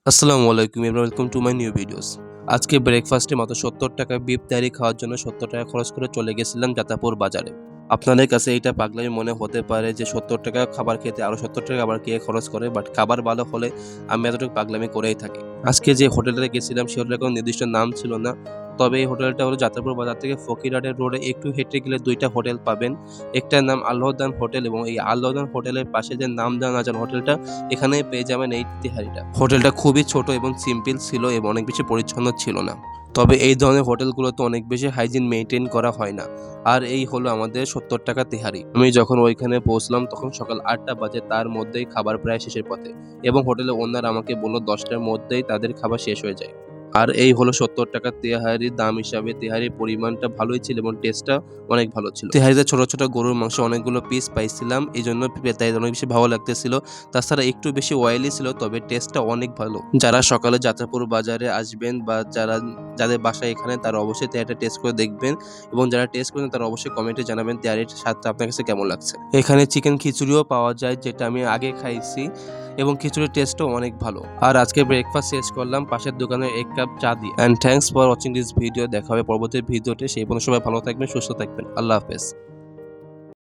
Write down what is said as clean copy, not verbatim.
আসসালামু আলাইকুম and welcome to my new videos. আজকে ব্রেকফাস্টে মাত্র ৭০ টাকায় বিফ তেহারি খাওয়ার জন্য ৭০ টাকা খরচ করে চলে গেছিলাম যাতাপুর বাজারে। আপনাদের কাছে এটা পাগলামি মনে হতে পারে যে ৭০ টাকা খাবার খেতে আরও ৭০ টাকা আবার কে খরচ করে, বাট খাবার ভালো হলে আমি এতটুকু পাগলামি করেই থাকি। আজকে যে হোটেলটাতে গেছিলাম সে হোটেলের কোনো নির্দিষ্ট নাম ছিল না। তবে এই হোটেলটা হলো যাত্রাপুর বাজার থেকে ফকিরহাটের রোডে একটু হেঁটে গেলে ২ টা হোটেল পাবেন। একটার নাম আল্লাহদান হোটেল এবং এই আল্লাহদান হোটেলের পাশে যে নামদান আজান হোটেলটা, এখানে পেয়ে যাবেন এই তেহারিটা। হোটেলটা খুবই ছোট এবং সিম্পল ছিল এবং অনেক বেশি পরিচ্ছন্ন ছিল না। তবে এই ধরনের হোটেলগুলোতে অনেক বেশি হাইজিন মেইনটেইন করা হয় না। আর এই হলো আমাদের ৭০ টাকা তেহারি। আমি যখন ওইখানে পৌঁছলাম তখন সকাল ৮টা বাজে, তার মধ্যেই খাবার প্রায় শেষের পথে এবং হোটেলের ওনার আমাকে বলল ১০টার মধ্যেই তাদের খাবার শেষ হয়ে যায়। আর এই হলো ৭০ টাকা তেহারির দাম হিসাবে তেহারির পরিমাণটা ভালোই ছিল এবং টেস্টটা অনেক ভালো ছিল। তেহারিতে ছোট, ছোট গরুর মাংস অনেকগুলো পিস পাইছিলাম। এজন্য তেহারিটা অনেক বেশি ভালো লাগতেছিল। তাছাড়া একটু বেশি অয়েলি ছিল, তবে টেস্টটা অনেক ভালো। যারা সকালে যাত্রাপুর বাজারে আসবেন বা যাদের বাসা এখানে, তারা অবশ্যই তেহারিটা টেস্ট করে দেখবেন এবং যারা টেস্ট করেন তারা অবশ্যই কমেন্টে জানাবেন তেহারির স্বাদটা আপনার কাছে কেমন লাগছে। এখানে চিকেন খিচুড়িও পাওয়া যায়, যেটা আমি আগে খাইছি এবং খিচুড়ির টেস্টও অনেক ভালো। আর আজকে ব্রেকফাস্ট শেষ করলাম পাশের দোকানে ১ কাপ চা দিয়ে। And thanks for watching this video. দেখা হবে পরবর্তী ভিডিওতে। সেই পর্যন্ত সবাই ভালো থাকবেন, সুস্থ থাকবেন। আল্লাহ হাফেজ।